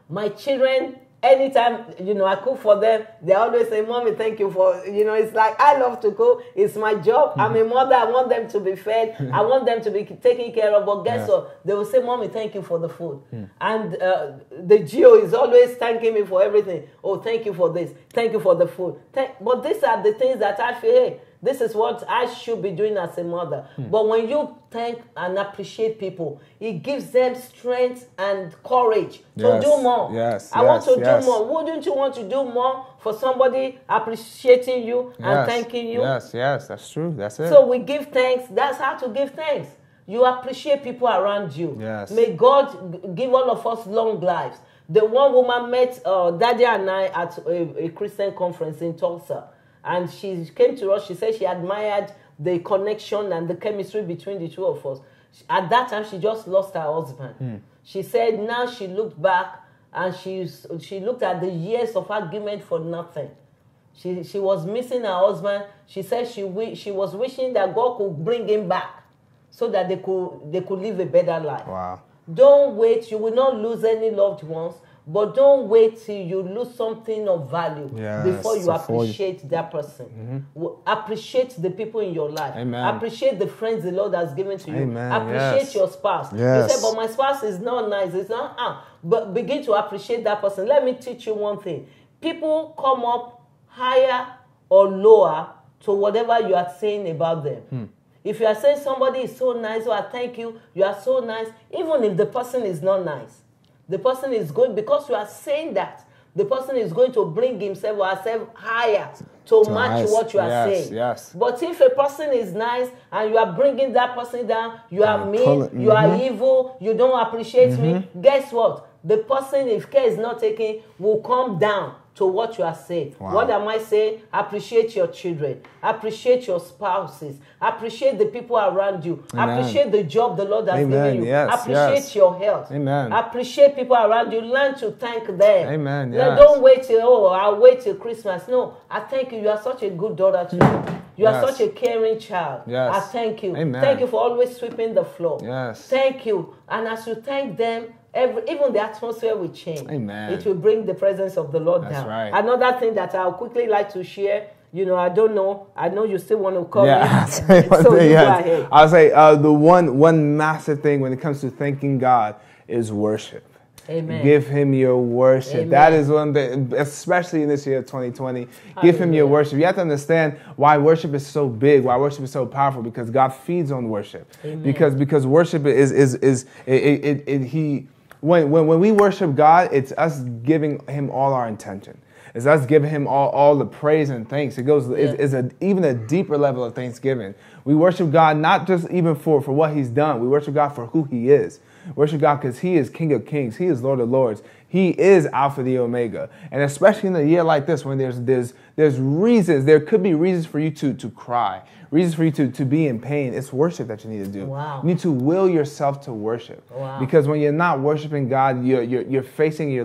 My children, anytime, I cook for them, they always say, Mommy, thank you for, it's like, I love to cook. It's my job. I'm a mother. I want them to be fed. I want them to be taken care of. But guess what? They will say, Mommy, thank you for the food. And the Geo is always thanking me for everything. Oh, thank you for this. Thank you for the food. But these are the things that I feel, hey, this is what I should be doing as a mother. But when you thank and appreciate people, it gives them strength and courage to do more. Yes, I want to do more. Wouldn't you want to do more for somebody appreciating you and thanking you? Yes, that's true. That's it. So we give thanks. That's how to give thanks. You appreciate people around you. Yes. May God give all of us long lives. The one woman met Daddy and I at a Christian conference in Tulsa. And she came to us, she said she admired the connection and the chemistry between the two of us. At that time, she just lost her husband. She said now she looked back and she looked at the years of argument for nothing. She was missing her husband. She said she was wishing that God could bring him back so that they could live a better life. Wow. Don't wait. You will not lose any loved ones. But don't wait till you lose something of value before you appreciate that person. Appreciate the people in your life. Amen. Appreciate the friends the Lord has given to you. Amen. Appreciate your spouse. Yes. You say, but my spouse is not nice. It's not. But begin to appreciate that person. Let me teach you one thing. People come up higher or lower to whatever you are saying about them. If you are saying somebody is so nice, I thank you, you are so nice, even if the person is not nice. The person is going, because you are saying that, the person is going to bring himself or herself higher to match what you are saying. Yes. But if a person is nice and you are bringing that person down, you are mean, you are evil, you don't appreciate me, guess what? The person, if care is not taken, will come down to what you are saying. Wow. What am I saying? Appreciate your children. Appreciate your spouses. Appreciate the people around you. Amen. Appreciate the job the Lord has given you. Yes, appreciate your health. Amen. Appreciate people around you. Learn to thank them. Amen. Yes. Don't wait till, I'll wait till Christmas. No, I thank you. You are such a good daughter to me. You are such a caring child. Yes. I thank you. Amen. Thank you for always sweeping the floor. Yes. Thank you. And as you thank them, even the atmosphere will change. Amen. It will bring the presence of the Lord down. Right. Another thing that I'll quickly like to share, I don't know. I know you still want to come in. Go ahead. I'll say the one massive thing when it comes to thanking God is worship. Amen. Give him your worship. Amen. That is one thing, especially in this year of 2020. Give him your worship. You have to understand why worship is so big, why worship is so powerful, because God feeds on worship. Amen. Because worship when we worship God, it's us giving him all our intention. It's us giving him all the praise and thanks. It goes even a deeper level of thanksgiving. We worship God not just even for what he's done. We worship God for who he is. Worship God because he is King of Kings. He is Lord of Lords. He is Alpha the Omega. And especially in a year like this, when there's reasons, there could be reasons for you to cry, reasons for you to be in pain. It's worship that you need to do. Wow. You need to will yourself to worship. Wow. Because when you're not worshiping God, you're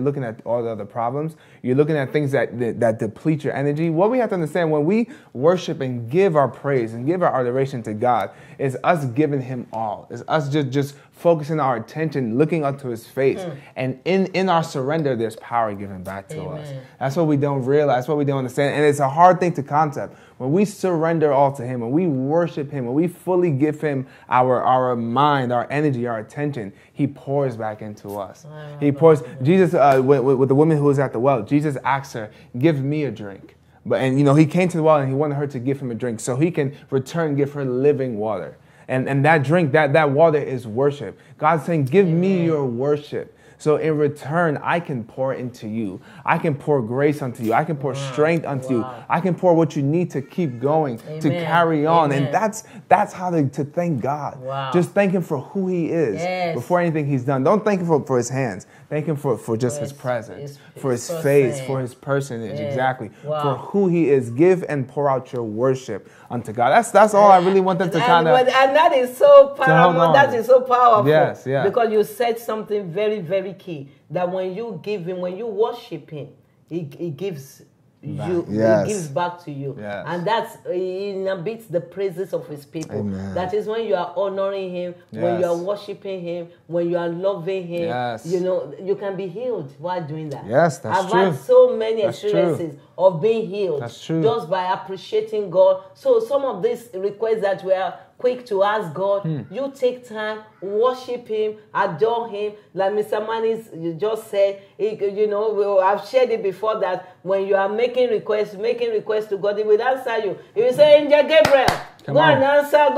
looking at all the other problems. You're looking at things that deplete your energy. What we have to understand, when we worship and give our praise and give our adoration to God, is us giving him all. It's us just focusing our attention, looking up to his face. And in our surrender, there's power given back to us. That's what we don't realize. That's what we don't understand. And it's a hard thing to concept. When we surrender all to him, when we worship him, when we fully give him our mind, our energy, our attention, he pours back into us. He pours. Jesus, with the woman who was at the well, Jesus asked her, give me a drink. And he came to the well and he wanted her to give him a drink so he can give her living water. And that drink, that water is worship. God's saying, give me your worship. So in return, I can pour into you. I can pour grace unto you. I can pour strength unto you. I can pour what you need to keep going, to carry on. And that's how to thank God. Wow. Just thank him for who he is before anything he's done. Don't thank him for his hands. Thank him for just his presence, for his face, for his personage, exactly. For who he is. Give and pour out your worship unto God. That's all I really want them to kind of... And that is so powerful. That is so powerful. Yes, yeah. Because you said something very, very key. That when you give him, when you worship him, he gives... He gives back to you. Yes. And that's inhabits the praises of his people. Amen. That is when you are honoring him, when you are worshiping him, when you are loving him. Yes. You can be healed while doing that. Yes, that's true. I've had so many experiences of being healed. That's true. Just by appreciating God. So some of these requests that we are quick to ask God, you take time, worship him, adore him. Like Mr. Manis just said, I've shared it before that when you are making requests to God, he will answer you. He will say, Angel Gabriel, go and answer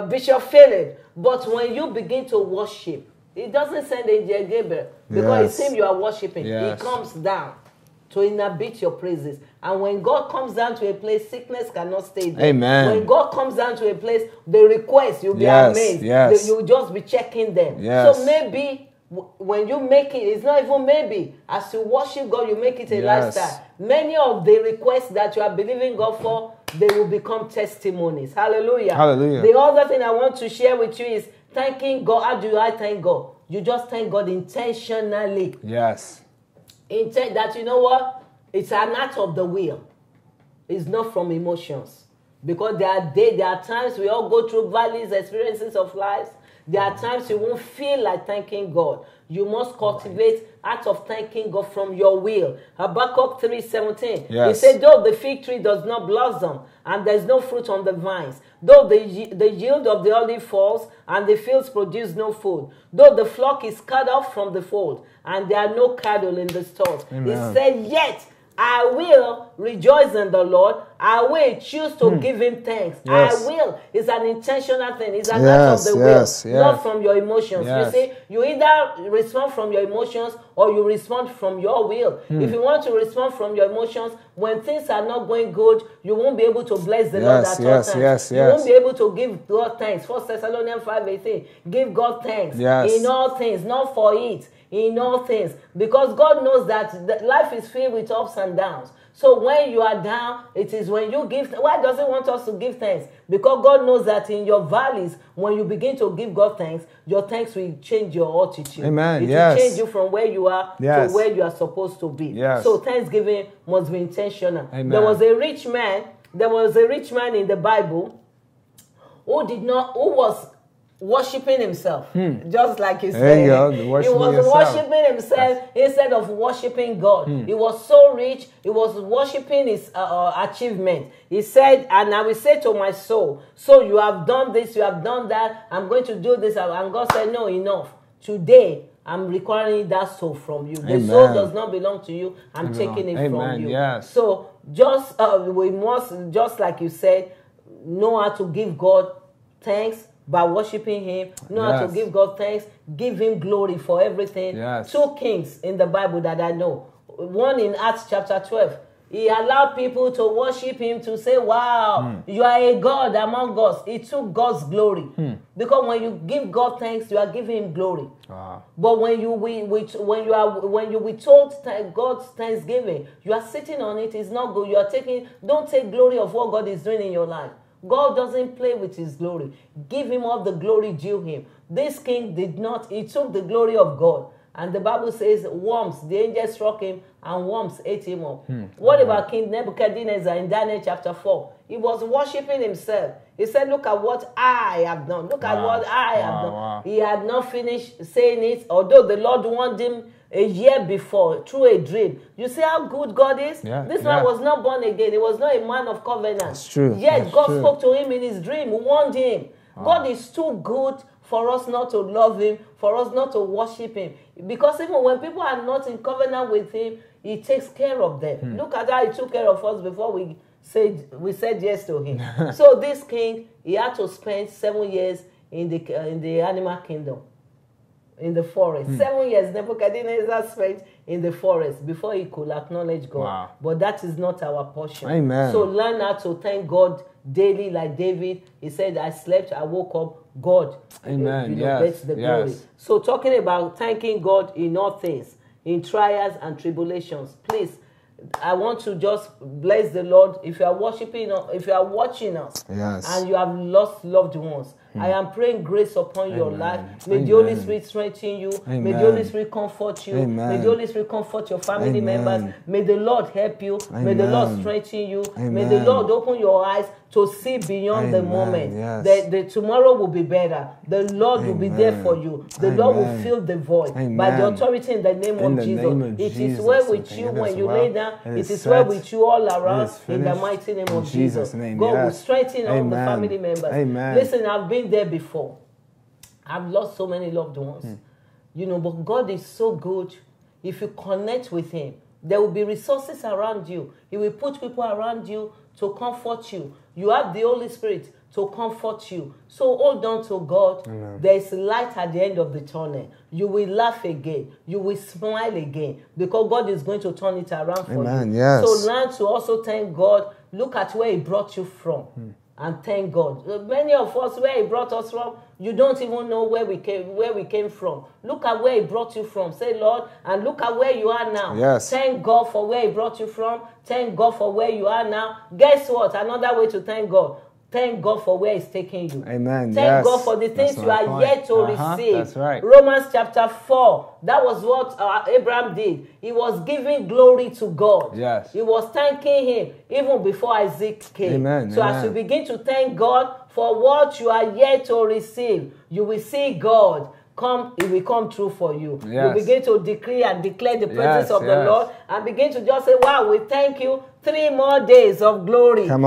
Bishop Philip. But when you begin to worship, he doesn't send Angel Gabriel because it's him you are worshiping. He comes down to inhabit your praises. And when God comes down to a place, sickness cannot stay there. Amen. When God comes down to a place, the requests, you'll be amazed. Yes. You'll just be checking them. Yes. So maybe when you make it, it's not even maybe. As you worship God, you make it a lifestyle. Many of the requests that you are believing God for, they will become testimonies. Hallelujah. Hallelujah. The other thing I want to share with you is thanking God. How do I thank God? You just thank God intentionally. Yes. Intent that, you know what? It's an act of the will. It's not from emotions. Because there are times we all go through valleys, experiences of life. There are times you won't feel like thanking God. You must cultivate act of thanking God from your will. Habakkuk 3:17. He said, though the fig tree does not blossom and there's no fruit on the vines, though the yield of the olive falls and the fields produce no food, though the flock is cut off from the fold and there are no cattle in the stalls, he said, yet I will rejoice in the Lord. I will choose to give him thanks. I will. It's an intentional thing. It's an act of the will, not from your emotions. You see, you either respond from your emotions or you respond from your will. If you want to respond from your emotions, when things are not going good, you won't be able to bless the Lord at all times. You won't be able to give God thanks. 1 Thessalonians 5:18. Give God thanks in all things, not for it. In all things, because God knows that life is filled with ups and downs. So when you are down, it is when you give. Why does he want us to give thanks? Because God knows that in your valleys, when you begin to give God thanks, your thanks will change your attitude. Amen. It will change you from where you are to where you are supposed to be. So thanksgiving must be intentional. Amen. There was a rich man in the Bible who was worshiping himself, just like he said. He was worshiping himself instead of worshiping God. He was so rich, he was worshiping his achievement. He said, and I will say to my soul, so you have done this, you have done that, I'm going to do this. And God said, no, enough. Today, I'm requiring that soul from you. The soul does not belong to you. I'm taking it from you. Yes. So just we must, just like you said, know how to give God thanks by worshiping Him. Know how to give God thanks. Give Him glory for everything. Yes. 2 kings in the Bible that I know. One in Acts chapter 12. He allowed people to worship Him, to say, wow, you are a God among us. He took God's glory. Because when you give God thanks, you are giving Him glory. Wow. But when you withhold God's thanksgiving, you are sitting on it. It's not good. You are don't take glory of what God is doing in your life. God doesn't play with His glory. Give Him all the glory due Him. This king did not. He took the glory of God. And the Bible says worms, the angel struck him and worms ate him up. What about King Nebuchadnezzar in Daniel chapter 4? He was worshiping himself. He said, look at what I have done. Look at what I have done. Wow. He had not finished saying it, although the Lord warned him a year before through a dream. You see how good God is? This man was not born again. He was not a man of covenant. That's true. Yet God spoke to him in his dream, warned him. God is too good for us not to love Him, for us not to worship Him. Because even when people are not in covenant with Him, He takes care of them. Look at how He took care of us before we said yes to Him. So this king, he had to spend 7 years in the animal kingdom, in the forest. 7 years Nebuchadnezzar spent in the forest before he could acknowledge God. Wow. But that is not our portion. Amen. So learn how to thank God daily, like David. He said, I slept, I woke up, God, Amen. Gets the glory. So talking about thanking God in all things, in trials and tribulations, please, I want to just bless the Lord. If you are worshiping, if you are watching us, and you have lost loved ones, I am praying grace upon your life. May the Holy Spirit strengthen you. May the Holy Spirit comfort you. May the Holy Spirit comfort your family members. May the Lord help you. May the Lord strengthen you. May the Lord open your eyes to see beyond the moment. The tomorrow will be better. The Lord will be there for you. The Lord will fill the void. By the authority in the name of Jesus. It is well with you when you lay down. It is well with you all around in the mighty name of Jesus. God will strengthen all the family members. Listen, I've been there before. I've lost so many loved ones. But God is so good. If you connect with Him, there will be resources around you. He will put people around you to comfort you. You have the Holy Spirit to comfort you. So hold on to God. There is light at the end of the tunnel. You will laugh again. You will smile again. Because God is going to turn it around for you. So learn to also thank God. Look at where He brought you from. And thank God. Many of us, where He brought us from, you don't even know where we came from. Look at where He brought you from. Say, Lord, and look at where you are now. Thank God for where He brought you from. Thank God for where you are now. Guess what? Another way to thank God. Thank God for where He's taking you. Amen. Thank God for the things you are yet to receive. That's right. Romans chapter 4. That was what Abraham did. He was giving glory to God. He was thanking Him even before Isaac came. So as you begin to thank God for what you are yet to receive, you will see God come. It will come true for you. You begin to decree and declare the presence of the Lord and begin to just say, wow, we thank you. 3 more days of glory. 3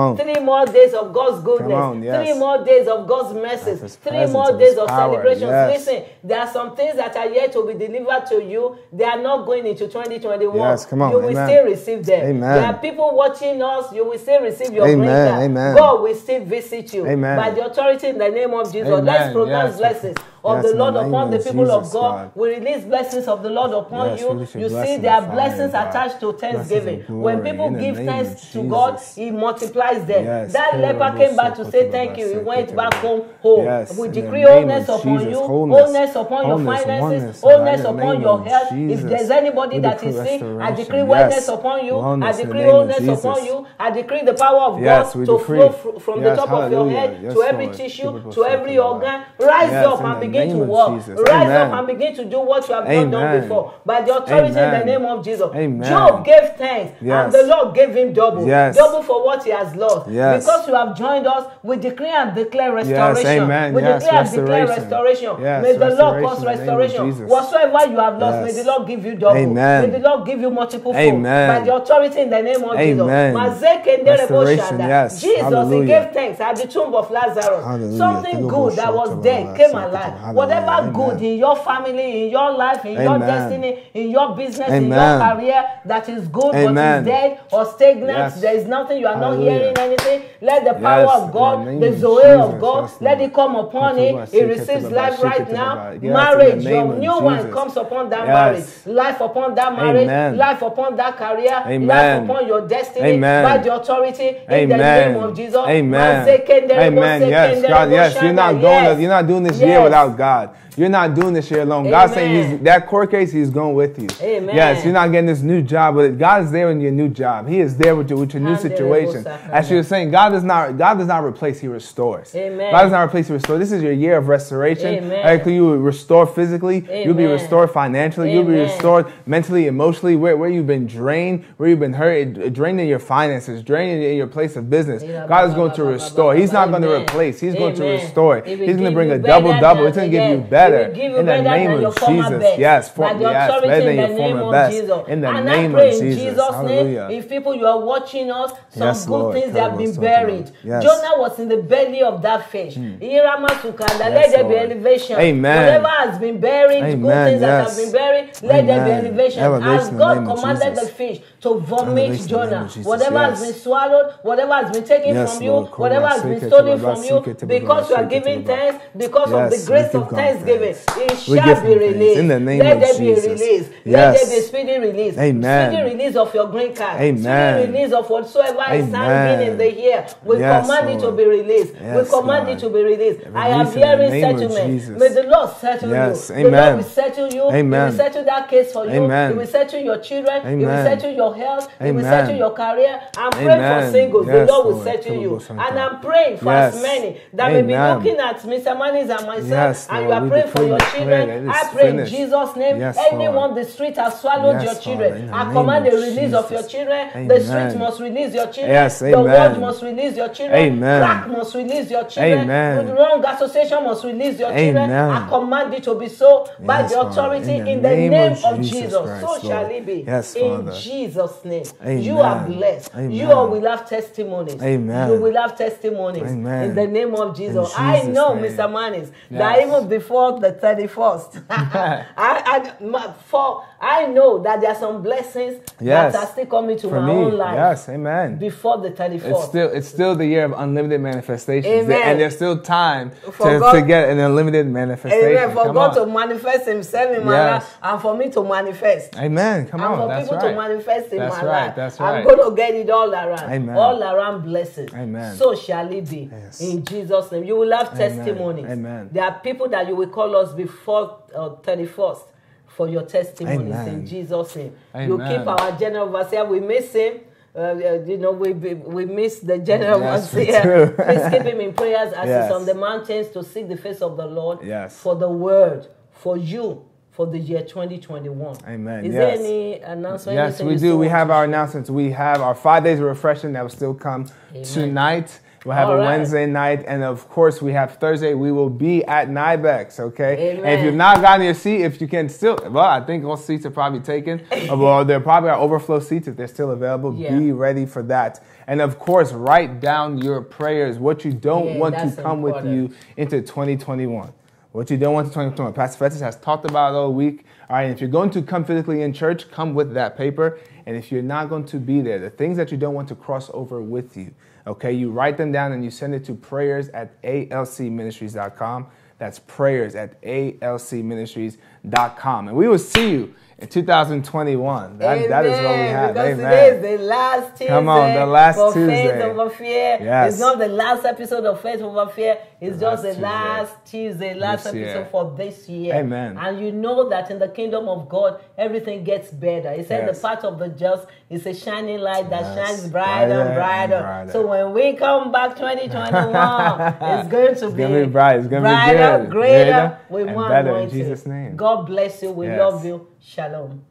more days of God's goodness. 3 more days of God's mercies. 3 more days of celebrations. Listen, there are some things that are yet to be delivered to you. They are not going into 2021. You will still receive them. There are people watching us. You will still receive your blessing. God will still visit you. By the authority in the name of Jesus. Let's pronounce blessings of the Lord upon the people of God. We release blessings of the Lord upon you. You see, there are blessings attached to thanksgiving. When people give thanks to God, He multiplies them. That leper came back to say thank you. He went back home whole. We decree wholeness upon you, wholeness upon your finances, wholeness upon your health. If there's anybody that is sick, I decree wellness upon you. I decree wholeness upon you. I decree the power of God to flow from the top of your head to every tissue, to every organ. Rise up and begin to walk. Rise up and begin to do what you have not done before. By the authority in the name of Jesus. Job gave thanks and the Lord gave give him double. Yes. Double for what he has lost. Yes. Because you have joined us, we decree and declare restoration. Yes, amen. We yes, declare and declare restoration. Yes, may the Lord cause restoration. Whatsoever you have lost, may the Lord give you double. Amen. May the Lord give you multiple fold. Amen. By the authority in the name of Amen. Jesus. Yes. Jesus, Hallelujah. he gave thanks at the tomb of Lazarus. Hallelujah. Something good that was dead came alive. Hallelujah. Whatever Amen. good in your family, in your life, in your destiny, in your business, Amen. in your career that is good but is dead or stagnant, Yes. there is nothing, you are not Hallelujah. hearing anything. Let the power Yes. of God, In the name Zoe of of God, Jesus. let it come upon it. It receives life right now. Yes, Marriage, in the your name of new one Jesus. comes upon that Yes. marriage. Life upon that marriage. Amen. Life upon that career. Amen. Life upon your destiny. Amen. By the authority in the Amen. name of Jesus. Amen. Amen. Yes, God. Yes, you're not going. You're not doing this year without God. You're not doing this year alone. God's saying that court case, he's going with you. Amen. Yes, you're not getting this new job, but God is there in your new job. He is there with your new situation. As she was saying, God does not replace, he restores. Amen. God does not replace, he restores. This is your year of restoration. Amen. You will restore physically. Amen. You'll be restored financially. You'll be restored mentally, emotionally, where you've been drained, where you've been hurt, drained in your finances, drained in your place of business. God is going to restore. He's not going to replace. He's going to restore. He's going to bring a double. He's going to give you better. In the name of Jesus. Yes, better than your former best. In the name of Jesus. Hallelujah. If people you are watching us, some good Lord. things that have been buried. Yes. Jonah was in the belly of that fish. Let there be elevation. Amen. Whatever has been buried, good things that have been buried, let there be elevation. As God commanded the fish to vomit Jonah, whatever has been swallowed, whatever has been taken from you, whatever has been stolen from you, because you are giving thanks, because of the grace of thanksgiving, it shall be released. In the name let of there be a Jesus. release. Yes. Let there be a speedy release. Amen. Speedy release of your green card. Amen. Speedy release of whatsoever is hanging in the year. We command it to be released. We command it to be released. I am hearing settlement. May the Lord settle you. The Lord will settle you. He will settle that case for you. He will settle your children. He will settle your health. He will settle your career. I'm praying for singles. The Lord will settle you. And I'm praying for as many that may be looking at Mr. Manis and myself, and you are praying for your children. I pray in Jesus' name. Anyone the street has swallowed your children, I command the release of your children. The street must release your children. The world must release your children. Crack must release your children. The wrong association must release your children. I command it to be so by the authority in the name of Jesus. So shall it be. In Jesus' name. You are blessed. You all will have testimonies. You will have testimonies. In the name of Jesus. I know, Mr. Manis, that even before the 31st, I know that there are some blessings that are still coming to my own life. Yes, amen. Before the 31st. It's still the year of unlimited manifestations. Amen. And there's still time to get an unlimited manifestation. Amen. For God to manifest himself in my life and for me to manifest. Amen. Come on. And for people to manifest in my life. That's right. I'm going to get it all around. Amen. All around blessings. Amen. So shall it be. Yes. In Jesus' name. You will have testimonies. Amen. There are people that you will call us before 31st. For your testimonies. Amen. In Jesus' name. Amen. You keep our general overseer. We miss him. We miss the general overseer. Please keep him in prayers as he's on the mountains to seek the face of the Lord for the word, for you, for the year 2021. Amen. Is there any announcement? Yes, we do. We have our announcements. We have our 5 days of refreshing that will still come tonight. We'll have a Wednesday night, and of course, we have Thursday. We will be at NIBEX, okay? Amen. And if you've not gotten your seat, if you can still, I think all seats are probably taken. Well, there probably are overflow seats if they're still available. Be ready for that. And of course, write down your prayers, what you don't want to come with you into 2021. What you don't want to 2021. Pastor Festus has talked about it all week. All right, if you're going to come physically in church, come with that paper. And if you're not going to be there, the things that you don't want to cross over with you, okay, you write them down and you send it to prayers@alcministries.com. That's prayers@alcministries.com. And we will see you in 2021. That is what we have. Because today is the last Tuesday. Come on, the last Tuesday. Faith Over Fear. Yes. It's not the last episode of Faith Over Fear. It's just the last Tuesday, last episode for this year. Amen. And you know that in the kingdom of God, everything gets better. He said the path of the just is a shining light that shines brighter and brighter. So when we come back 2021, it's going to be bright. It's going to be brighter, good. Greater. We want better in Jesus' name. God bless you. We love you. Shalom.